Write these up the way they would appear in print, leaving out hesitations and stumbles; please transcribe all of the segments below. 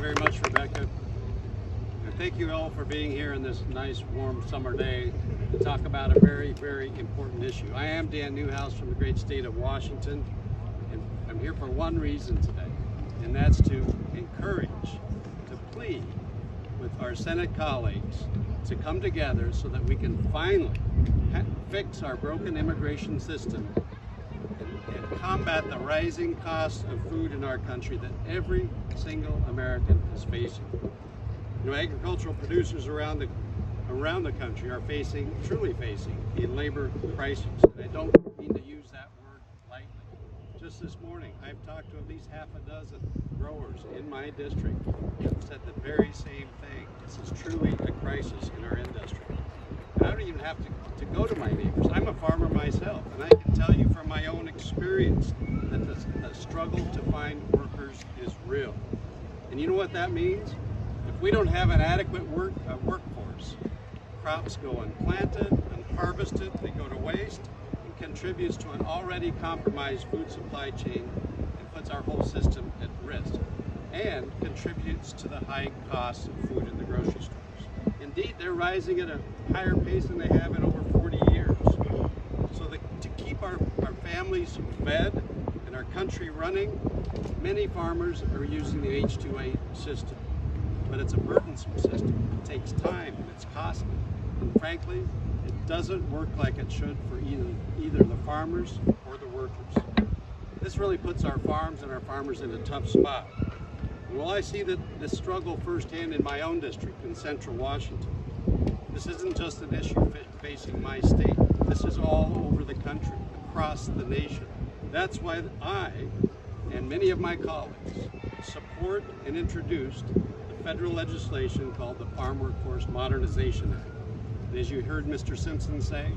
very much, Rebecca. And thank you all for being here on this nice, warm summer day to talk about a very, very important issue. I am Dan Newhouse from the great state of Washington, and I'm here for one reason today, and that's to encourage, to plead with our Senate colleagues to come together so that we can finally fix our broken immigration system and combat the rising costs of food in our country that every single American is facing. You know, agricultural producers around the country are truly facing a labor crisis. And I don't mean to use that word lightly. Just this morning, I've talked to at least half a dozen growers in my district who have said the very same thing. This is truly a crisis in our industry. And I don't even have to go to my neighbors. I'm a farmer myself, and I can tell you from my own experience that the struggle to find workers is real. And you know what that means? If we don't have an adequate workforce, crops go unplanted, unharvested, they go to waste, and contributes to an already compromised food supply chain and puts our whole system at risk, and contributes to the high costs of food in the grocery stores. Indeed, they're rising at a higher pace than they have in over 40 years. So to keep our families fed and our country running, many farmers are using the H-2A system. But it's a burdensome system. It takes time and it's costly. And frankly, it doesn't work like it should for either the farmers or the workers. This really puts our farms and our farmers in a tough spot. And while I see this struggle firsthand in my own district in central Washington, this isn't just an issue facing my state. This is all over the country, across the nation. That's why I and many of my colleagues support and introduced federal legislation called the Farm Workforce Modernization Act. And as you heard Mr. Simpson say,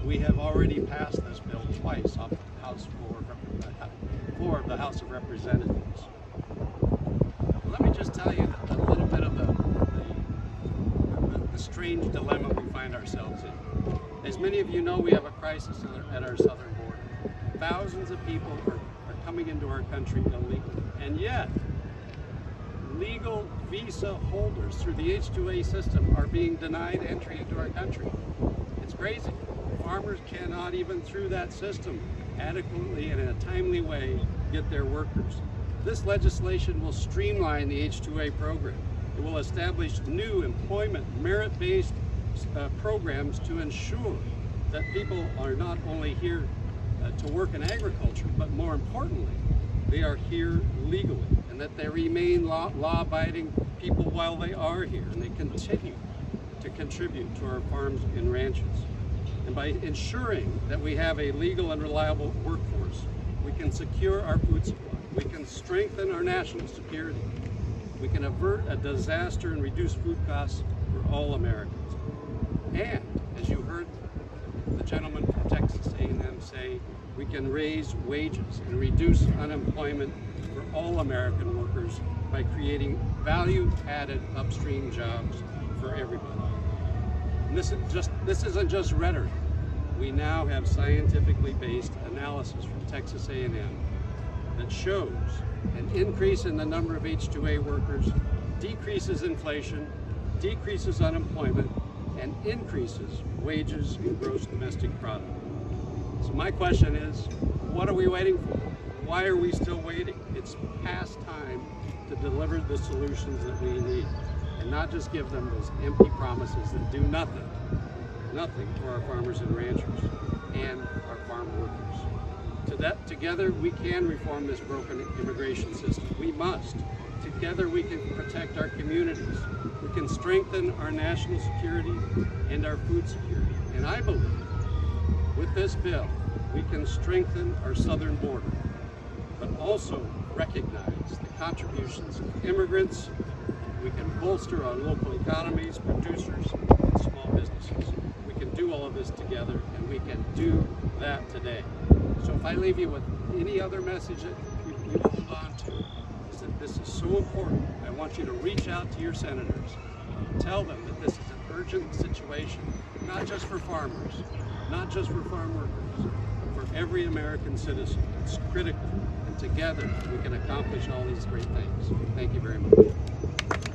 we have already passed this bill twice off the House floor of the House of Representatives. Let me just tell you a little bit of the strange dilemma we find ourselves in. As many of you know, we have a crisis at our southern border. Thousands of people are coming into our country illegally, and yet legal visa holders through the H-2A system are being denied entry into our country. It's crazy. Farmers cannot even through that system adequately and in a timely way get their workers. This legislation will streamline the H-2A program. It will establish new employment merit-based programs to ensure that people are not only here to work in agriculture, but more importantly, they are here legally, and that they remain law-abiding people while they are here, and they continue to contribute to our farms and ranches. And by ensuring that we have a legal and reliable workforce, we can secure our food supply, we can strengthen our national security, we can avert a disaster and reduce food costs for all Americans. And, as you heard the gentleman from Texas A&M say, we can raise wages and reduce unemployment for all American workers by creating value-added upstream jobs for everybody. And this isn't just rhetoric. We now have scientifically based analysis from Texas A&M that shows an increase in the number of H-2A workers decreases inflation, decreases unemployment, and increases wages and gross domestic product. So my question is, what are we waiting for? Why are we still waiting? It's past time to deliver the solutions that we need, and not just give them those empty promises that do nothing for our farmers and ranchers and our farm workers. Together we can reform this broken immigration system. We must. Together we can protect our communities. We can strengthen our national security and our food security. And I believe with this bill, we can strengthen our southern border, but also recognize the contributions of immigrants. We can bolster our local economies, producers, and small businesses. We can do all of this together, and we can do that today. So if I leave you with any other message that you hold on to, is that this is so important. I want you to reach out to your senators, tell them that this is an urgent situation, not just for farmers, not just for farm workers, but for every American citizen. It's critical, and together we can accomplish all these great things. Thank you very much.